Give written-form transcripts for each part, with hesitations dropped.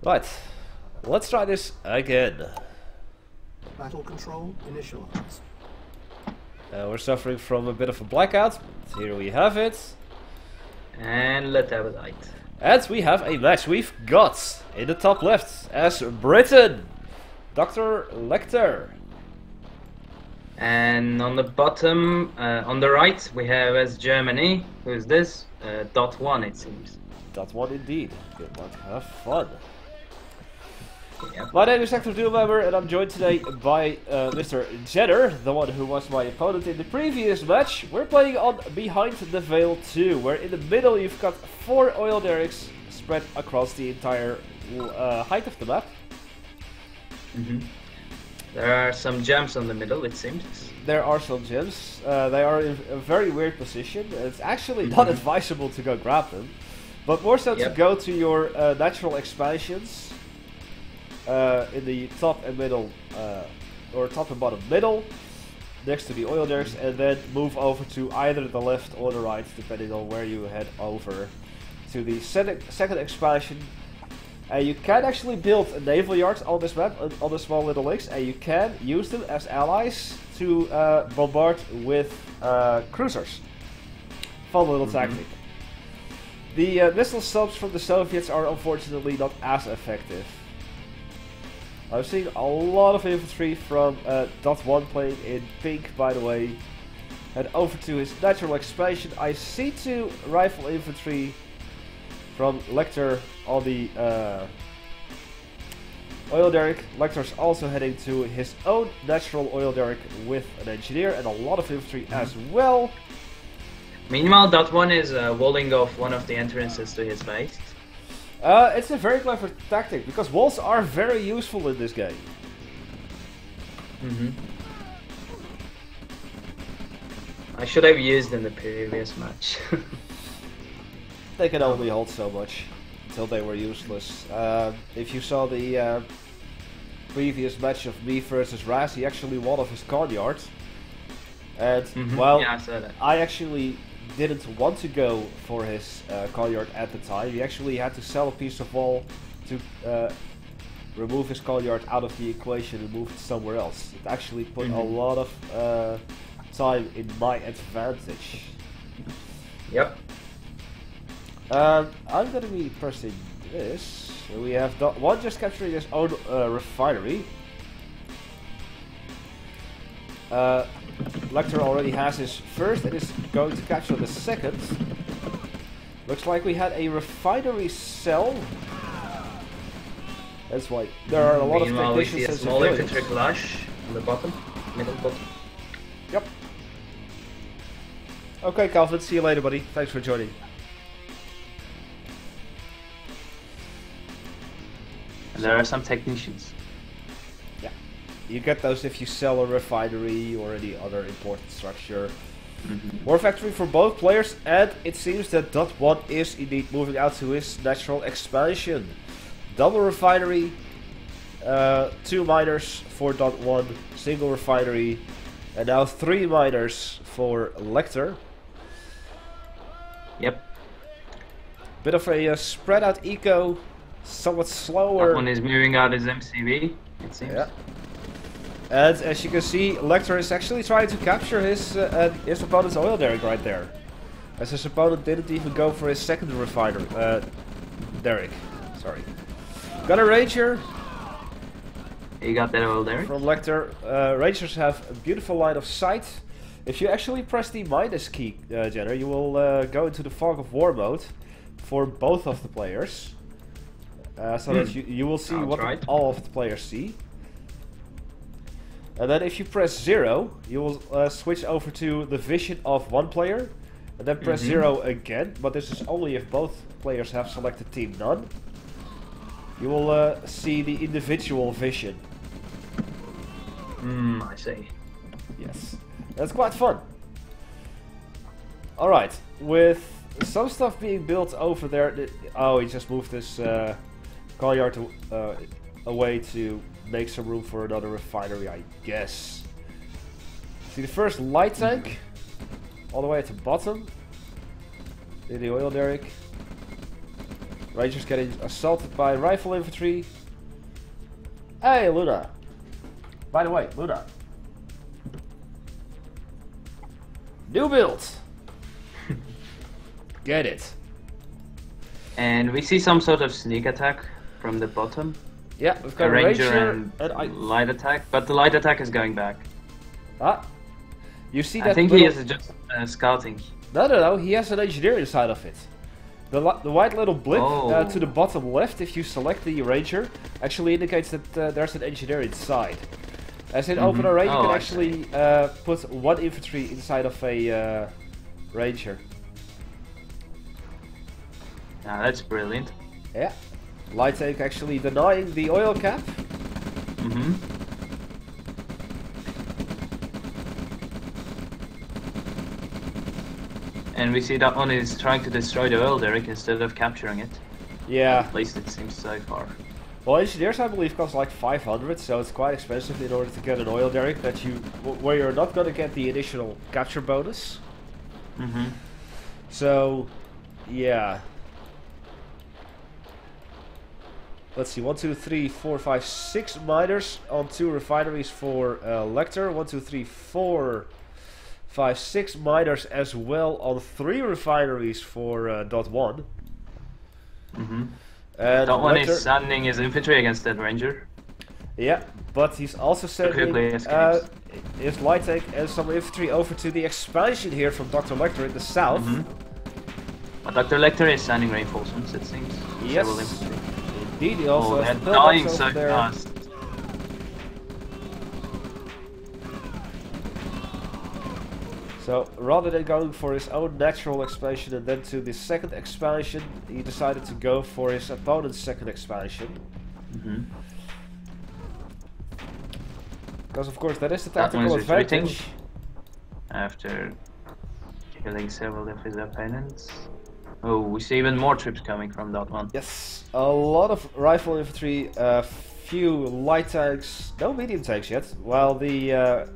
Right, let's try this again. Battle control initialized. We're suffering from a bit of a blackout. Here we have it. And let's have a light. And we have a match. We've got in the top left as Britain, Dr. Lecter. And on the bottom, on the right, we have as Germany. Who's this? .1 it seems. .1 indeed. Good luck. Have fun. Yep. My name is Hecthor Doomhammer, and I'm joined today by Mr. Jenner, the one who was my opponent in the previous match. We're playing on Behind the Veil 2, where in the middle you've got 4 oil derricks spread across the entire height of the map. There are some gems on the middle, it seems. There are some gems. They are in a very weird position. It's actually not advisable to go grab them, but more so to go to your natural expansions. In the top and middle, or top and bottom middle, next to the oil derricks, and then move over to either the left or the right, depending on where you head over to the second expansion. And you can actually build a naval yard on this map, on the small little lakes, and you can use them as allies to bombard with cruisers. Fun little tactic. The missile subs from the Soviets are unfortunately not as effective. I'm seeing a lot of infantry from .1 playing in pink, by the way. Head over to his natural expansion. I see 2 rifle infantry from Lecter on the oil derrick. Lecter's also heading to his own natural oil derrick with an engineer and a lot of infantry as well. Meanwhile, .1 is walling off one of the entrances to his base. It's a very clever tactic, because walls are very useful in this game. I should have used in the previous match. They can only hold so much until they were useless. If you saw the previous match of me versus Raz, he actually won off his con yard. And, well, yeah, I saw that. I actually didn't want to go for his con yard at the time. He actually had to sell a piece of wall to remove his con yard out of the equation and move it somewhere else. It actually put a lot of time in my advantage. Yep. I'm gonna be pressing this. So we have one just capturing his own refinery. Lecter already has his first and is going to capture the second. Looks like we had a refinery cell. That's why there are a lot of technicians and small civilians. infantry clash on the bottom, middle bottom. Yep. Okay, Calvin, see you later, buddy. Thanks for joining. And there are some technicians. Yeah. You get those if you sell a refinery or any other important structure. War factory for both players, and it seems that .1 is indeed moving out to his natural expansion. Double refinery, 2 miners for .1, single refinery, and now 3 miners for Lecter. Yep. Bit of a spread out eco, somewhat slower. That one is moving out his MCV, it seems. Yeah. And as you can see, Lecter is actually trying to capture his opponent's oil derrick right there. As his opponent didn't even go for his second refinery, derrick. Sorry. Got a ranger. You got that oil derrick? From Lecter. Rangers have a beautiful line of sight. If you actually press the minus key, Jenner, you will go into the fog of war mode for both of the players. So that you will see what all of the players see. And then if you press 0, you will switch over to the vision of one player. And then press 0 again, but this is only if both players have selected team none. You will see the individual vision. I see. Yes. That's quite fun. Alright, with some stuff being built over there... Oh, he just moved this car yard away to make some room for another refinery, I guess. See the first light tank? All the way at the bottom. In the oil derrick. Rangers getting assaulted by rifle infantry. Hey, Luna. By the way, Luna. New build. Get it. And we see some sort of sneak attack from the bottom. Yeah, we've got A a ranger and light attack, but the light attack is going back. Ah, you see that? I think he is just scouting. No, he has an engineer inside of it. The white little blip to the bottom left, if you select the ranger, actually indicates that there's an engineer inside. As in OpenRA, you can actually put one infantry inside of a ranger. Now that's brilliant. Yeah. Light tank actually denying the oil cap. And we see that one is trying to destroy the oil derrick instead of capturing it. Yeah. At least it seems so far. Well, engineers I believe cost like 500, so it's quite expensive in order to get an oil derrick where you're not gonna get the additional capture bonus. So, yeah. Let's see, 1, 2, 3, 4, 5, 6 miners on 2 refineries for Lecter. 1, 2, 3, 4, 5, 6 miners as well on 3 refineries for Dot 1. And Dot 1 Lecter, is sending his infantry against that ranger. Yeah, but he's also sending his light tank and some infantry over to the expansion here from Dr.Lecter in the south. But Dr.Lecter is sending reinforcements, it seems. Yes. Several infantry. Indeed, he also has they're dying so there. fast. So, rather than going for his own natural expansion and then to the second expansion, he decided to go for his opponent's second expansion. Because of course that is the tactical advantage. After killing several of his opponents. Oh, we see even more troops coming from that one. Yes, a lot of rifle infantry, few light tanks, no medium tanks yet, while the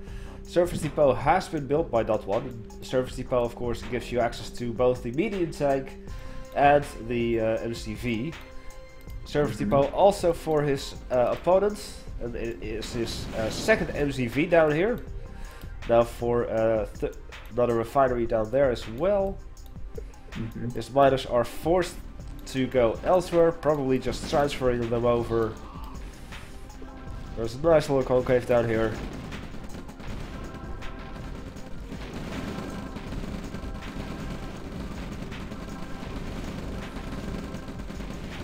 Service Depot has been built by Dot 1. The Service Depot of course gives you access to both the medium tank and the MCV. Service Depot also for his opponent, and it is his second MCV down here. Now for another refinery down there as well. His miners are forced to go elsewhere, probably just transferring them over. There's a nice little concave down here.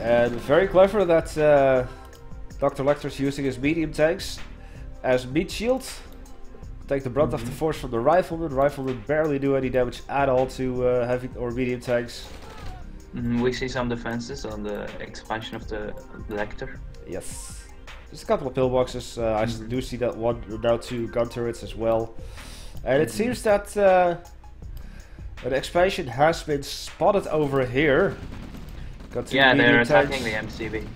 And very clever that Dr. Lecter is using his medium tanks as meat shield. Take the brunt of the force from the riflemen. Riflemen barely do any damage at all to heavy or medium tanks. We see some defenses on the expansion of the Lecter. Yes. Just a couple of pillboxes. I do see that one, now 2 gun turrets as well. And it seems that an expansion has been spotted over here. Yeah, they're attacking the MCV.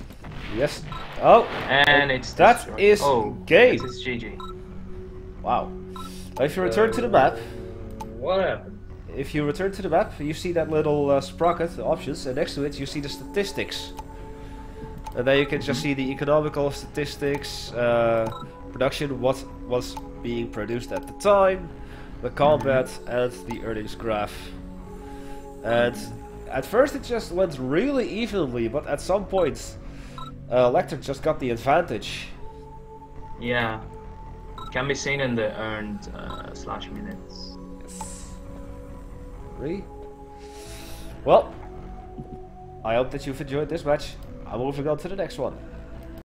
Yes. Oh, and it's that destroyed. is game. It's GG. Wow. If you return to the map, what happened? If you return to the map, you see that little sprocket, the options, and next to it you see the statistics. And then you can just see the economical statistics, production, what was being produced at the time, the combat, and the earnings graph. And at first it just went really evenly, but at some point Lecter just got the advantage. Yeah. Can be seen in the earned /minutes. Yes. Really? Well, I hope that you've enjoyed this match. I'm moving on to the next one.